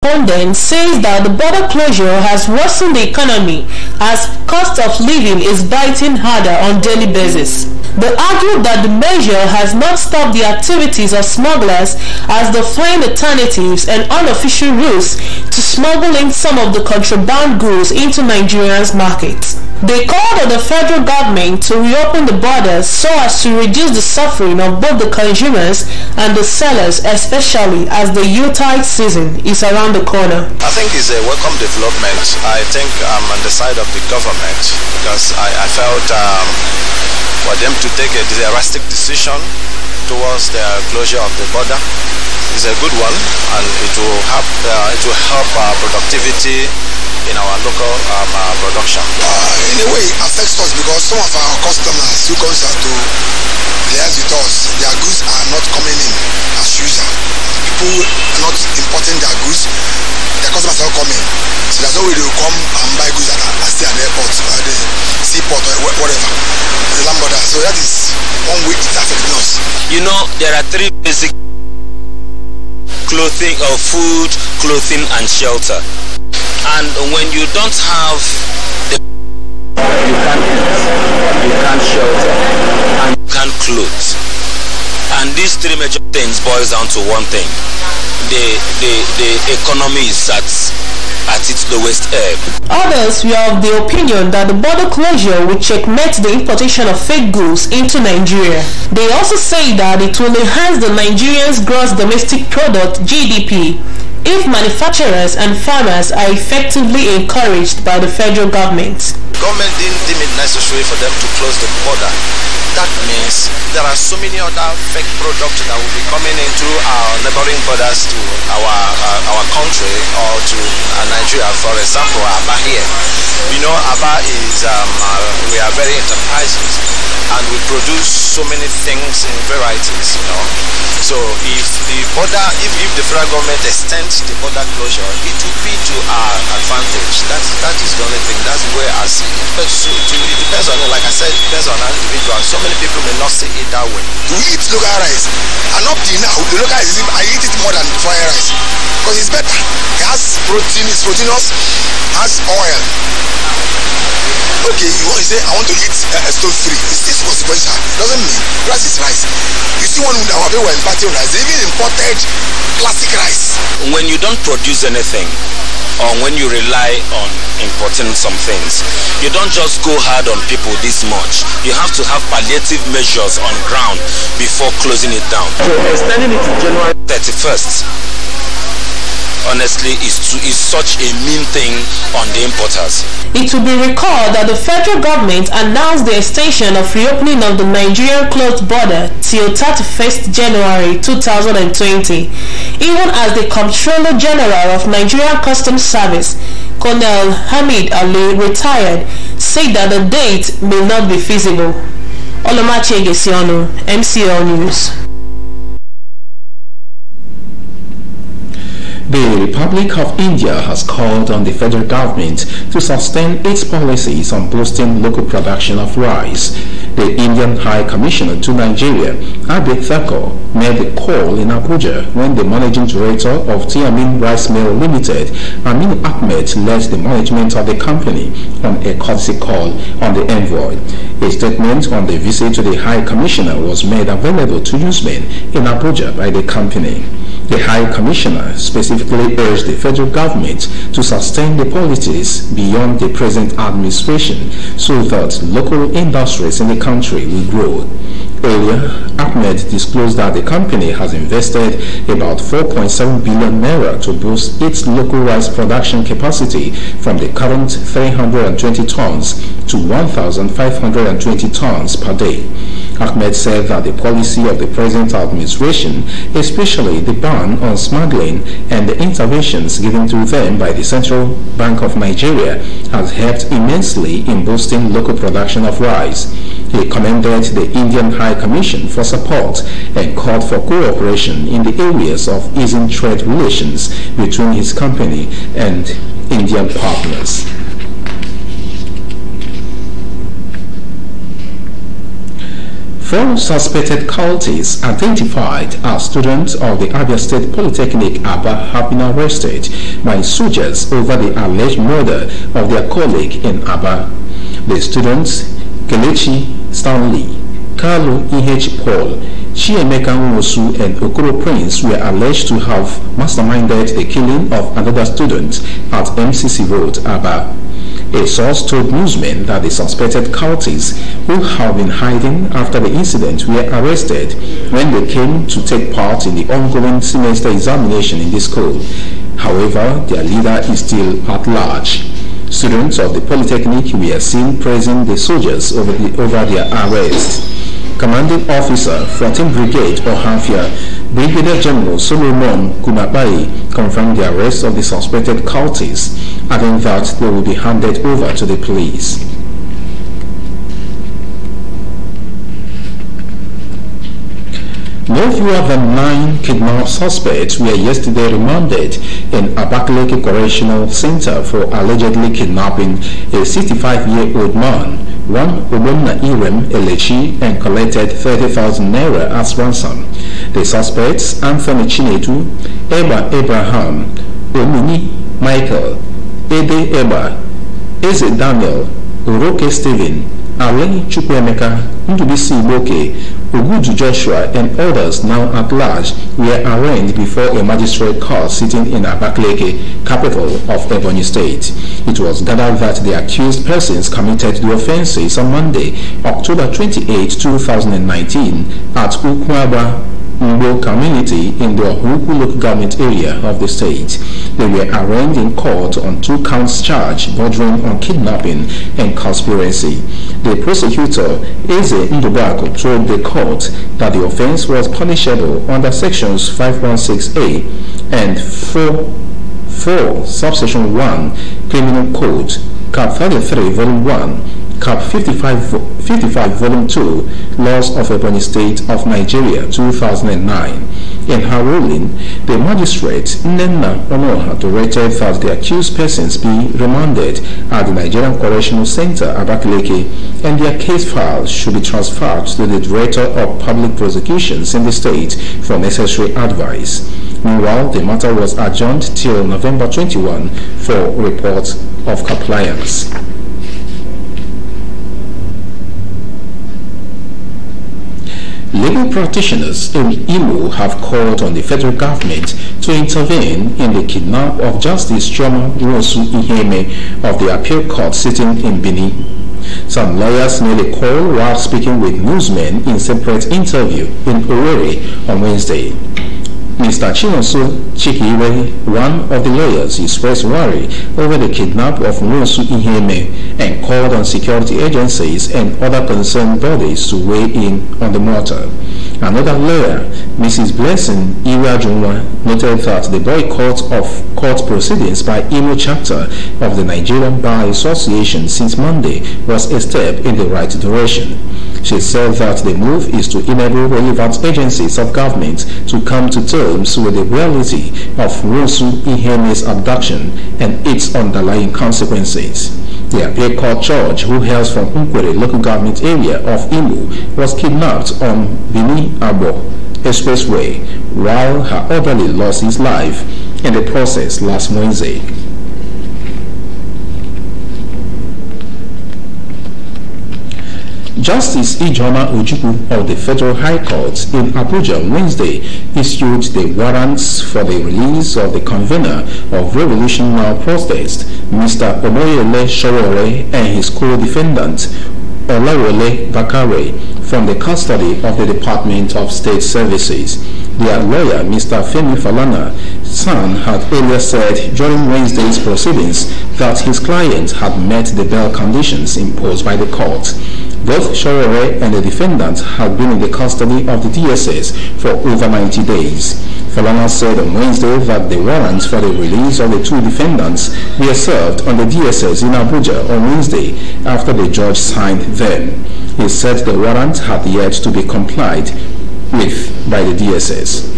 respondent says that the border closure has worsened the economy as cost of living is biting harder on daily basis. They argued that the measure has not stopped the activities of smugglers as they find alternatives and unofficial routes to smuggle in some of the contraband goods into Nigeria's markets. They called on the federal government to reopen the borders so as to reduce the suffering of both the consumers and the sellers, especially as the Yuletide season is around the corner. I think it's a welcome development. I think I'm on the side of the government because I felt for them to take a drastic decision towards the closure of the border is a good one, and it will help productivity in our local production. In a way, it affects us because some of our customers who comes out to liaise with us, their goods are not coming in as usual. People are not importing their goods, their customers are not coming. So there's no way they will come and buy goods that are still at the airport, or the seaport, or whatever, the land border. So that is one way it's affecting us. You know, there are three basic clothing or food, clothing and shelter. And when you don't have the you can't eat, you can't shelter, and you can't clothe. And these three major things boils down to one thing. The economy is at its lowest ebb. Others were of the opinion that the border closure will checkmate the importation of fake goods into Nigeria. They also say that it will enhance the Nigerians' gross domestic product (GDP) if manufacturers and farmers are effectively encouraged by the federal government. Government didn't deem it necessary for them to close the border. That means there are so many other fake products that will be coming into our neighboring borders to our country or to Nigeria. For example, Aba here. You know, Aba is we are very enterprising and we produce so many things in varieties. You know, so if the border, if the federal government extends the border closure, it will be to our advantage. That is the only thing. That's where I see it. But so it depends on, like I said, it depends on an individual. So many people may not see it that way. We eat local rice, and up till now, the local rice, I eat it more than foreign rice because it's better. It has protein, it's proteinous, has oil. Okay, you want to say I want to eat stove free. It's this consequential. Doesn't mean rice is rice. You see, one with our people were importing rice. They even imported plastic rice. When you don't produce anything, or when you rely on importing some things, you don't just go hard on people this much. You have to have palliative measures on ground before closing it down. So extending it to January 31st, honestly, is such a mean thing on the importers. It will be recalled that the federal government announced the extension of reopening of the Nigerian closed border till 31st January 2020, even as the Comptroller General of Nigerian Customs Service, Colonel Hamid Ali, retired, said that the date may not be feasible. Olomache Gesiano, MCL News. The Republic of India has called on the federal government to sustain its policies on boosting local production of rice. The Indian High Commissioner to Nigeria, Abid Thakor, made the call in Abuja when the managing director of Tiamin Rice Mill Limited, Amin Ahmed, led the management of the company on a courtesy call on the envoy. A statement on the visit to the High Commissioner was made available to newsmen in Abuja by the company. The High Commissioner specifically urged the federal government to sustain the policies beyond the present administration so that local industries in the country will grow. Earlier, Ahmed disclosed that the company has invested about 4.7 billion naira to boost its local rice production capacity from the current 320 tons to 1,520 tons per day. Ahmed said that the policy of the present administration, especially the ban on smuggling and the interventions given to them by the Central Bank of Nigeria, has helped immensely in boosting local production of rice. He commended the Indian High Commission for support and called for cooperation in the areas of easing trade relations between his company and Indian partners. 4 suspected cultists identified as students of the Abia State Polytechnic Aba have been arrested by soldiers over the alleged murder of their colleague in Aba. The students, Kelechi Stanley, Carlo E.H. Paul, Chiemeka Nwosu and Okoro Prince were alleged to have masterminded the killing of another student at MCC Road, Aba. A source told newsmen that the suspected cultists, who have been hiding after the incident, were arrested when they came to take part in the ongoing semester examination in the school. However, their leader is still at large. Students of the Polytechnic were seen praising the soldiers over their arrest. Commanding Officer, 14th Brigade Ohanfia, Brigadier General Solomon Kumabai confirmed the arrest of the suspected cultists, adding that they will be handed over to the police. No fewer than 9 kidnapped suspects were yesterday remanded in Abakaliki Correctional Center for allegedly kidnapping a 65-year-old man, one Obonna Irem Elechi, and collected 30,000 naira as ransom. The suspects, Anthony Chinedu, Eba Abraham, Omini Michael, Ede Eba, Eze Daniel, Oroke Stephen, Ale Chukwemeka, Ndubisi Iboke, Ogudu Joshua, and others now at large were arraigned before a magistrate court sitting in Abakaliki, capital of Ebonyi State. It was gathered that the accused persons committed the offences on Monday, October 28, 2019 at Ukwaba Mbo community in the Ohuku local government area of the state. They were arraigned in court on 2 counts charge bordering on kidnapping and conspiracy. The prosecutor, Eze Ndubako, told the court that the offense was punishable under sections 516A and 4 subsection 1 Criminal Code, Cap 33 Volume 1, Cap 55 Volume 2, Laws of Ebonyi State of Nigeria 2009. In her ruling, the magistrate Nnenna Onoha directed that the accused persons be remanded at the Nigerian Correctional Center, Abakaliki, and their case files should be transferred to the Director of Public Prosecutions in the state for necessary advice. Meanwhile, the matter was adjourned till November 21 for report of compliance. Legal practitioners in Imo have called on the federal government to intervene in the kidnap of Justice Chioma Nwosu Iheme of the appeal court sitting in Benin. Some lawyers made a call while speaking with newsmen in separate interview in Owerri on Wednesday. Mr. Chinonso Chikiwe, one of the lawyers, expressed worry over the kidnap of Nwosu Iheme and called on security agencies and other concerned bodies to weigh in on the matter. Another lawyer, Mrs. Blessing Iwajunwa, noted that the boycott of court proceedings by Imo chapter of the Nigerian Bar Association since Monday was a step in the right direction. She said that the move is to enable relevant agencies of government to come to terms with the reality of Nwosu Iheme's abduction and its underlying consequences. The appeal court judge, who hails from Nkwere local government area of Imo, was kidnapped on Benin-Abo Expressway while her orderly lost his life in the process last Wednesday. Justice Ijoma Ojukwu of the Federal High Court in Abuja Wednesday issued the warrants for the release of the convener of Revolution Now protest, Mr. Omoyele Sowore, and his co-defendant, Olawole Bakare, from the custody of the Department of State Services. Their lawyer, Mr. Femi Falana San, had earlier said during Wednesday's proceedings that his client had met the bail conditions imposed by the court. Both Sowore and the defendant had been in the custody of the DSS for over 90 days. Falana said on Wednesday that the warrants for the release of the 2 defendants were served on the DSS in Abuja on Wednesday after the judge signed them. He said the warrant had yet to be complied with by the DSS.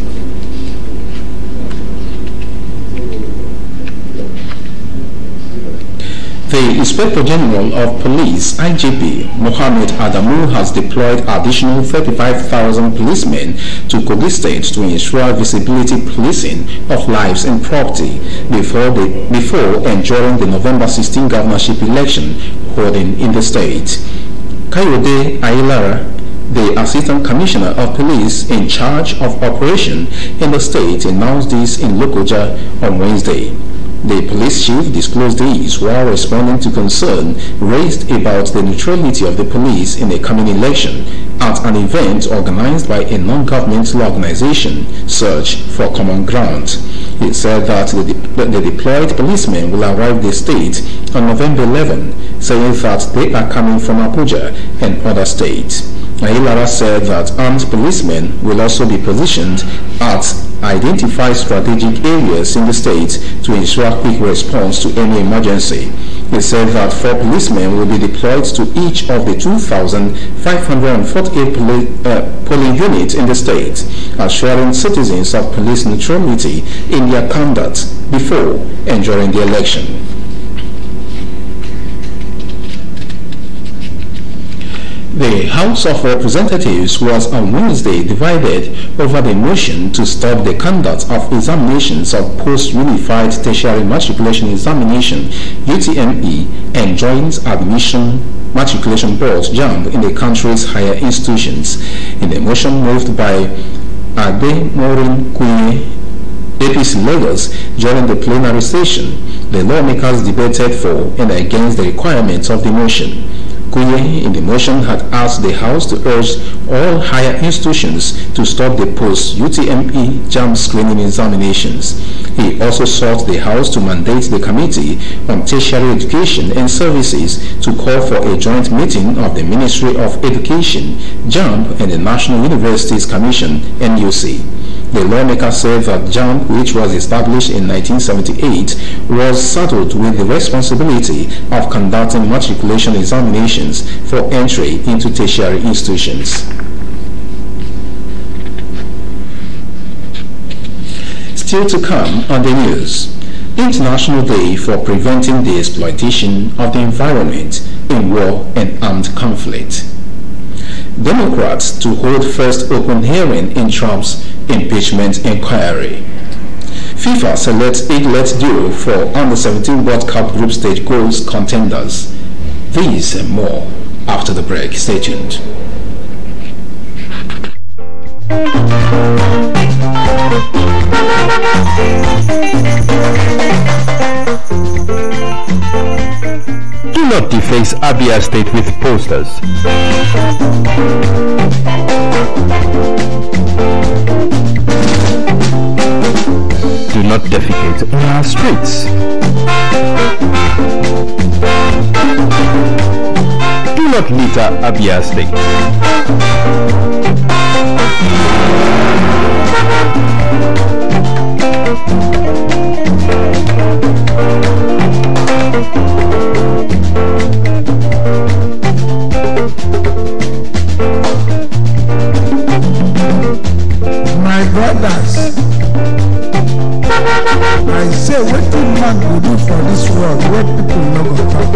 The The Inspector General of Police, IGP, Mohammed Adamu, has deployed additional 35,000 policemen to Kogi State to ensure visibility policing of lives and property before and during the November 16 governorship election holding in the state. Kayode Ayilara, the Assistant Commissioner of Police in charge of operation in the state, announced this in Lokoja on Wednesday. The police chief disclosed these while responding to concern raised about the neutrality of the police in a coming election at an event organized by a non-governmental organization, Search for Common Ground. He said that the deployed policemen will arrive the state on November 11, saying that they are coming from Abuja and other states. Ayilara said that armed policemen will also be positioned at identified strategic areas in the state to ensure quick response to any emergency. He said that 4 policemen will be deployed to each of the 2,548 polling units in the state, assuring citizens of police neutrality in their conduct before and during the election. The House of Representatives was on Wednesday divided over the motion to stop the conduct of examinations of Post-Unified Tertiary Matriculation Examination (UTME) and Joint Admission Matriculation Board (JAMB) in the country's higher institutions. In the motion moved by Ademorin Kuye, APC Lagos, during the plenary session, the lawmakers debated for and against the requirements of the motion. Kuye in the motion had asked the House to urge all higher institutions to stop the post-UTME JAMB screening examinations. He also sought the House to mandate the Committee on Tertiary Education and Services to call for a joint meeting of the Ministry of Education, JAMB, and the National Universities Commission, NUC. The lawmaker said that JAMB, which was established in 1978, was saddled with the responsibility of conducting matriculation examinations for entry into tertiary institutions. Still to come on the news, International Day for Preventing the Exploitation of the Environment in War and Armed Conflict. Democrats to hold first open hearing in Trump's impeachment inquiry. FIFA selects Eaglet duo for Under-17 World Cup group stage goals contenders. These and more after the break. Stay tuned. Do not deface Abia State with posters. Do not defecate on our streets. Do not litter Abia State. My brothers, I say what the man will do for this world, what people no go talk.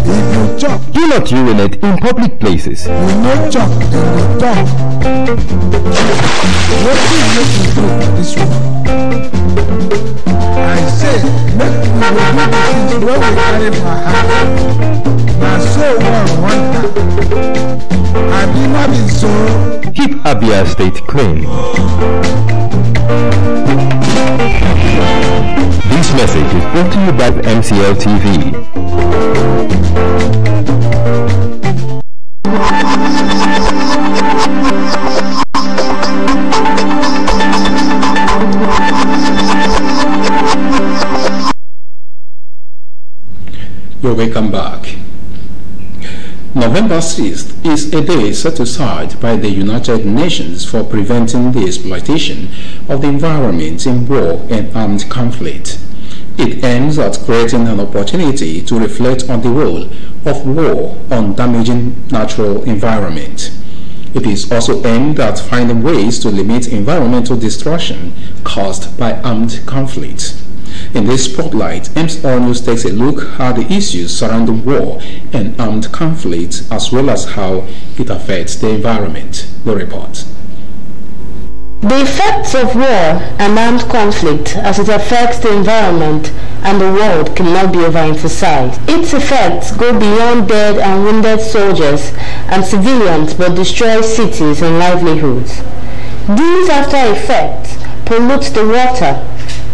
If you chop, Do not urinate in public places. you no chop, they go talk. What do you do for this world? I say, make we go do the things where we carry for heart. Now so one time. I be not been so. Keep Abia State clean. This message is brought to you by MCLtv. You're welcome back. November 6th is a day set aside by the United Nations for preventing the exploitation of the environment in war and armed conflict. It aims at creating an opportunity to reflect on the role of war on damaging natural environment. It is also aimed at finding ways to limit environmental destruction caused by armed conflict. In this spotlight, MCL News takes a look at the issues surrounding war and armed conflict, as well as how it affects the environment. The report. The effects of war and armed conflict as it affects the environment and the world cannot be overemphasized. Its effects go beyond dead and wounded soldiers and civilians but destroy cities and livelihoods. These after effects pollute the water,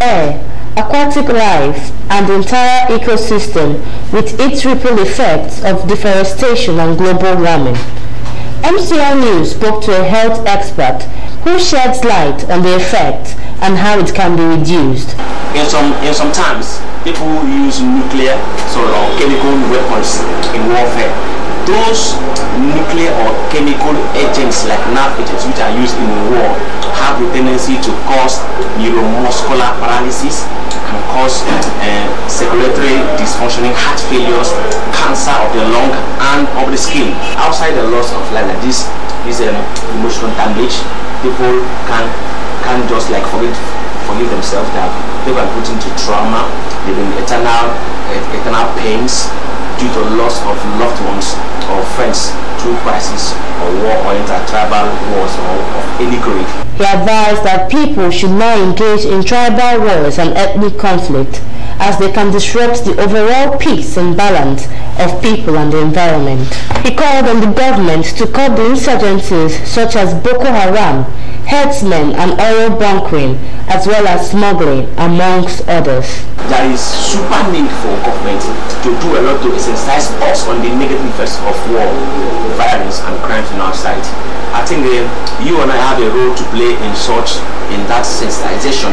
air, aquatic life and the entire ecosystem with its ripple effects of deforestation and global warming. MCL News spoke to a health expert who sheds light on the effect and how it can be reduced. In some times, people use nuclear or chemical weapons in warfare. Those nuclear or chemical agents like nerve agents which are used in war have the tendency to cause neuromuscular paralysis and cause circulatory dysfunctioning, heart failures, cancer of the lung and of the skin. Outside the loss of life like this emotional damage, people can just like forgive themselves that they were put into trauma, they've been eternal pains due to loss of loved ones or friends through crisis or war or inter-tribal wars or of any grade. He advised that people should not engage in tribal wars and ethnic conflict as they can disrupt the overall peace and balance of people and the environment. He called on the government to curb the insurgencies such as Boko Haram, herdsmen and oil bunkering, as well as smuggling, amongst others. There is super need for government to do a lot to sensitize us on the negative effects of war, violence and crimes in our society. I think you and I have a role to play in that sensitization.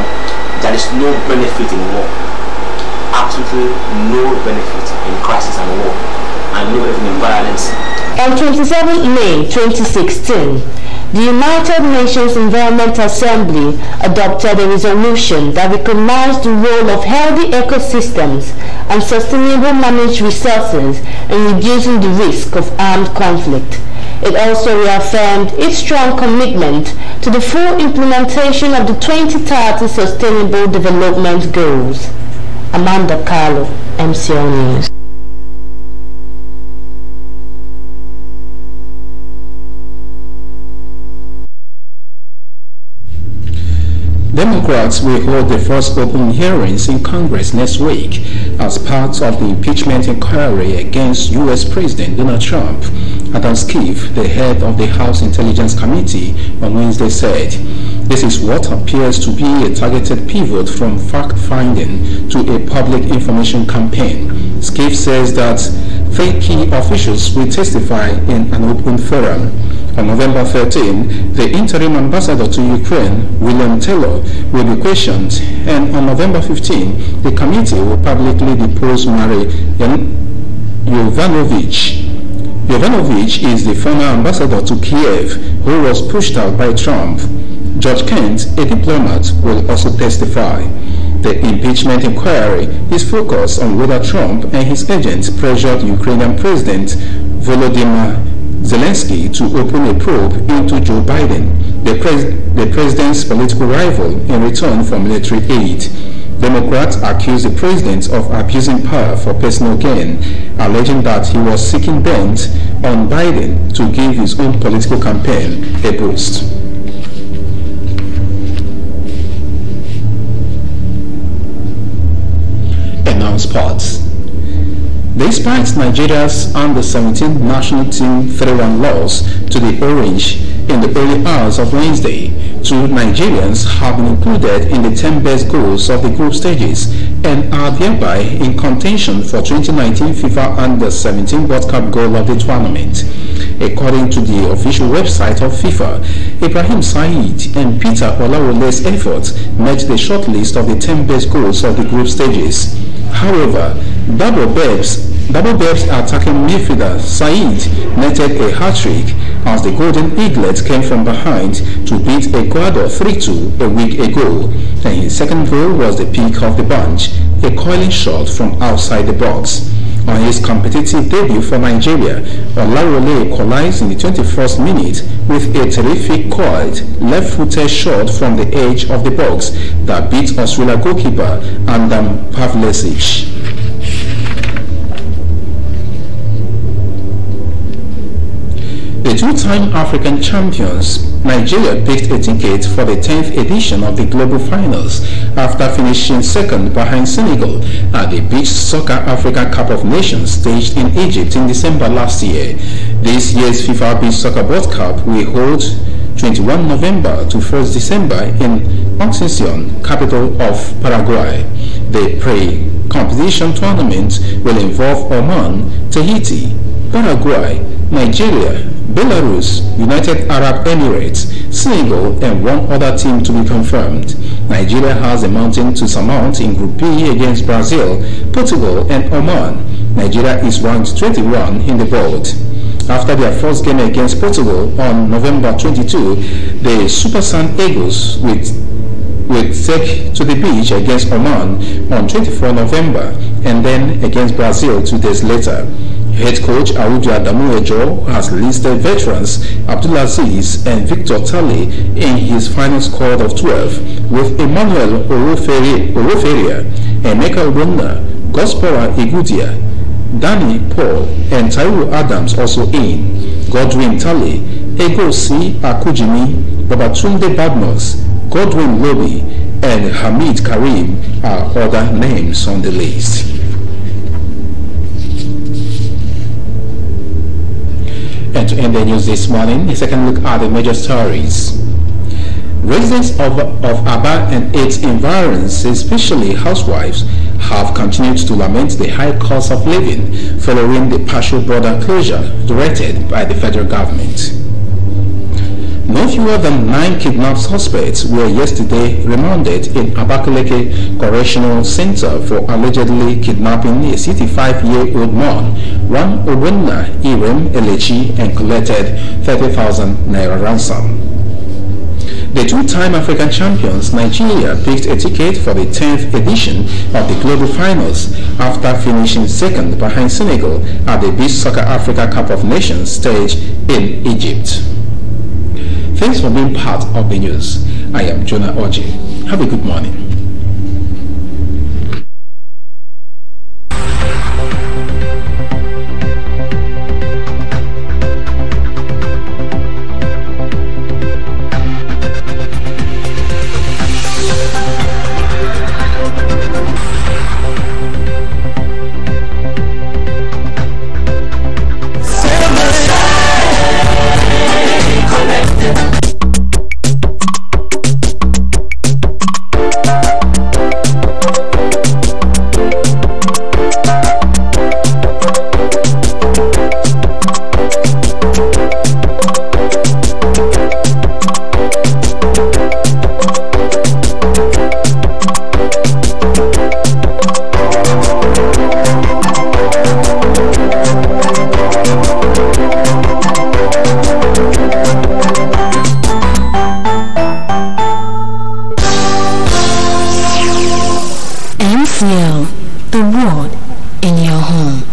There is no benefit in war. Absolutely no benefit in crisis and war, and no benefit in violence. On 27 May 2016, the United Nations Environment Assembly adopted a resolution that recognized the role of healthy ecosystems and sustainable managed resources in reducing the risk of armed conflict. It also reaffirmed its strong commitment to the full implementation of the 2030 Sustainable Development Goals. Amanda Carlo, MCL News. Democrats will hold the first open hearings in Congress next week as part of the impeachment inquiry against U.S. President Donald Trump. Adam Schiff, the head of the House Intelligence Committee, on Wednesday said, "This is what appears to be a targeted pivot from fact-finding to a public information campaign." Schiff says that 3 key officials will testify in an open forum. On November 13, the interim ambassador to Ukraine, William Taylor, will be questioned, and on November 15, the committee will publicly depose Marie Yovanovitch. Yovanovitch is the former ambassador to Kiev who was pushed out by Trump. Judge Kent, a diplomat, will also testify. The impeachment inquiry is focused on whether Trump and his agents pressured Ukrainian President Volodymyr Zelensky to open a probe into Joe Biden, the president's political rival, in return for military aid. Democrats accuse the president of abusing power for personal gain, alleging that he was seeking bent on Biden to give his own political campaign a boost. And now sports. Despite Nigeria's under-17 national team 3-1 loss to the Orange in the early hours of Wednesday, 2 Nigerians have been included in the 10 best goals of the group stages and are thereby in contention for 2019 FIFA Under-17 World Cup goal of the tournament. According to the official website of FIFA, Ibrahim Said and Peter Olawole's efforts met the shortlist of the 10 best goals of the group stages. However, Double Babes attacking midfielder Said netted a hat-trick as the Golden Eaglets came from behind to beat Ecuador 3-2 a week ago, and his second goal was the pick of the bunch, a coiling shot from outside the box. On his competitive debut for Nigeria, Olawole equalized in the 21st minute with a terrific coiled left-footed shot from the edge of the box that beat Australia goalkeeper Adam Pavlecic. The two-time African champions, Nigeria picked a ticket for the 10th edition of the Global Finals after finishing second behind Senegal at the Beach Soccer Africa Cup of Nations staged in Egypt in December last year. This year's FIFA Beach Soccer World Cup will hold 21 November to 1st December in Asunción, capital of Paraguay. The pre-competition tournament will involve Oman, Tahiti, Paraguay, Nigeria, Belarus, United Arab Emirates, Senegal, and one other team to be confirmed. Nigeria has a mountain to surmount in Group B against Brazil, Portugal, and Oman. Nigeria is ranked 21 in the world. After their first game against Portugal on November 22, the Super Sun Eagles will take to the beach against Oman on 24 November and then against Brazil 2 days later. Head coach Audu Adamu Ejo has listed veterans Abdulaziz and Victor Tali in his final squad of 12, with Emmanuel Oroferia, Emeka Ubonna, Gospora Igudia, Danny Paul, and Taiwo Adams also in. Godwin Tali, Egosi Akujimi, Babatunde Badmus, Godwin Lobi, and Hamid Karim are other names on the list. And to end the news this morning, a second look at the major stories. Residents of Aba and its environs, especially housewives, have continued to lament the high cost of living following the partial border closure directed by the federal government. No fewer than 9 kidnapped suspects were yesterday remanded in Abakaliki Correctional Center for allegedly kidnapping a 65-year-old man, one Owenna Irem Elechi, and collected 30,000 naira ransom. The two-time African champions, Nigeria, picked a ticket for the 10th edition of the Global Finals after finishing second behind Senegal at the Beach Soccer Africa Cup of Nations stage in Egypt. Thanks for being part of the news. I am Jonah Oji. Have a good morning. MCL, the world in your home.